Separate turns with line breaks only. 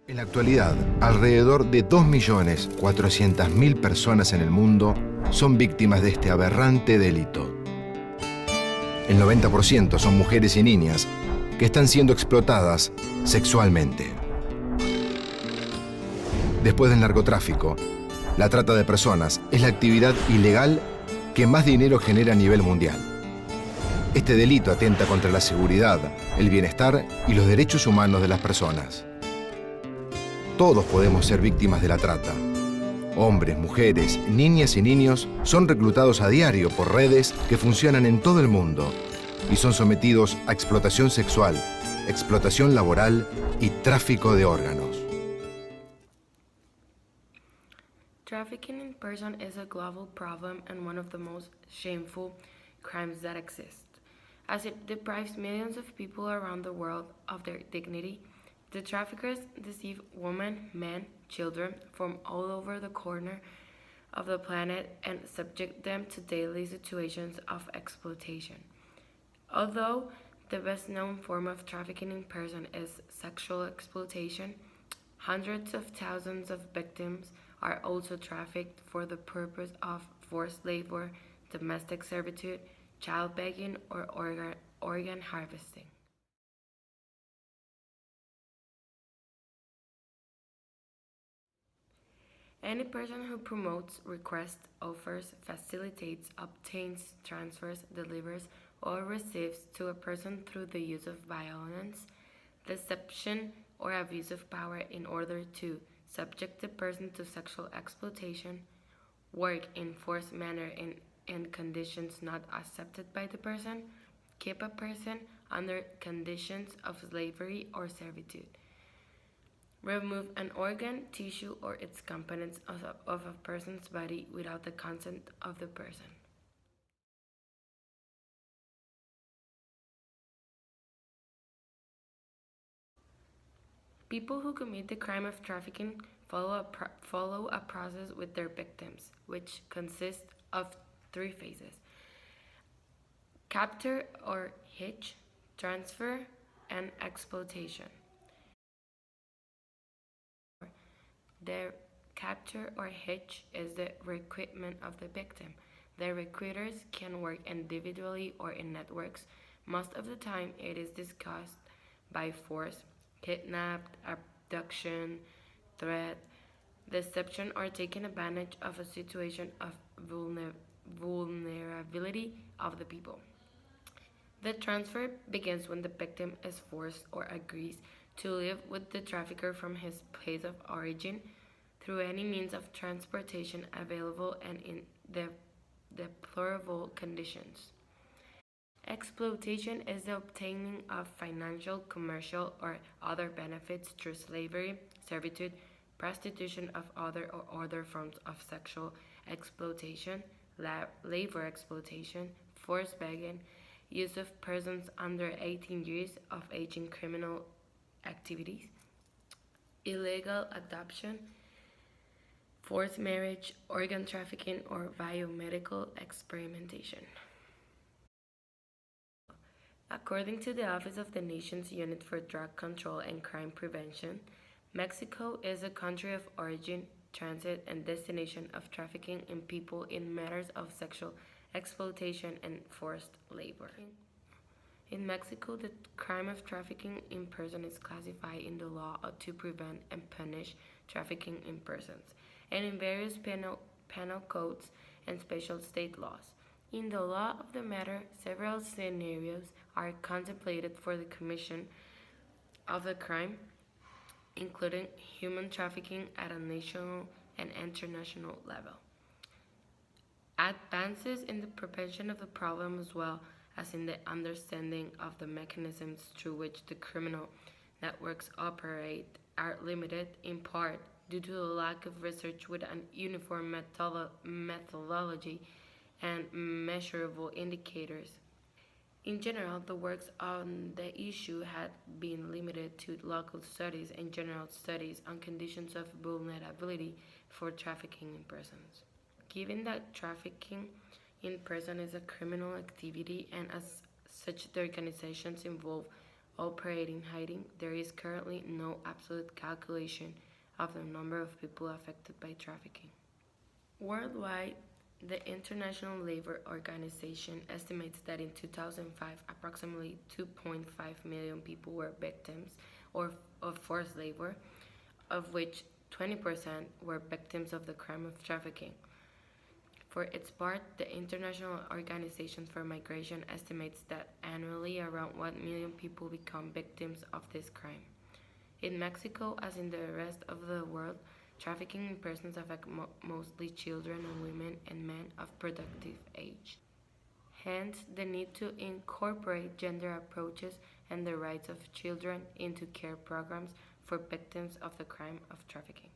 En la actualidad, alrededor de 2.400.000 personas en el mundo son víctimas de este aberrante delito. El 90% son mujeres y niñas que están siendo explotadas sexualmente. Después del narcotráfico, la trata de personas es la actividad ilegal que más dinero genera a nivel mundial. Este delito atenta contra la seguridad, el bienestar y los derechos humanos de las personas. Todos podemos ser víctimas de la trata. Hombres, mujeres, niñas y niños son reclutados a diario por redes que funcionan en todo el mundo y son sometidos a explotación sexual, explotación laboral y tráfico de órganos.
Trafficking in person is a global problem and one of the most shameful crimes that exist, as it deprives millions of people around the world of their dignity. The traffickers deceive women, men, children from all over the corner of the planet and subject them to daily situations of exploitation. Although the best known form of trafficking in person is sexual exploitation, hundreds of thousands of victims are also trafficked for the purpose of forced labor, domestic servitude, child begging, or organ harvesting. Any person who promotes, requests, offers, facilitates, obtains, transfers, delivers, or receives to a person through the use of violence, deception, or abuse of power in order to subject the person to sexual exploitation, work in forced manner in conditions not accepted by the person, keep a person under conditions of slavery or servitude, remove an organ, tissue, or its components of a person's body without the consent of the person. People who commit the crime of trafficking follow a process with their victims, which consists of three phases: capture or hitch, transfer, and exploitation. The capture or hitch is the recruitment of the victim. The recruiters can work individually or in networks. Most of the time, it is discussed by force, kidnapped, abduction, threat, deception, or taking advantage of a situation of vulnerability of the people. The transfer begins when the victim is forced or agrees to live with the trafficker from his place of origin through any means of transportation available and in deplorable conditions. Exploitation is the obtaining of financial, commercial, or other benefits through slavery, servitude, prostitution of other or other forms of sexual exploitation, labor exploitation, forced begging, use of persons under 18 years of age in criminal activities, illegal adoption, forced marriage, organ trafficking, or biomedical experimentation. According to the Office of the Nation's Unit for Drug Control and Crime Prevention, Mexico is a country of origin, transit, and destination of trafficking in people in matters of sexual exploitation and forced labor. In Mexico, the crime of trafficking in person is classified in the law to prevent and punish trafficking in persons, and in various penal codes and special state laws. In the law of the matter, several scenarios are contemplated for the commission of the crime, including human trafficking at a national and international level. Advances in the prevention of the problem as well as in the understanding of the mechanisms through which the criminal networks operate are limited in part due to the lack of research with an uniform methodology and measurable indicators. In general, the works on the issue had been limited to local studies and general studies on conditions of vulnerability for trafficking in persons. Given that trafficking in person is a criminal activity and as such the organizations involved operating hiding, there is currently no absolute calculation of the number of people affected by trafficking. Worldwide, the International Labour Organization estimates that in 2005, approximately 2.5 million people were victims of forced labor, of which 20% were victims of the crime of trafficking. For its part, the International Organization for Migration estimates that annually around 1 million people become victims of this crime. In Mexico, as in the rest of the world, trafficking in persons affects mostly children and women and men of productive age. Hence, the need to incorporate gender approaches and the rights of children into care programs for victims of the crime of trafficking.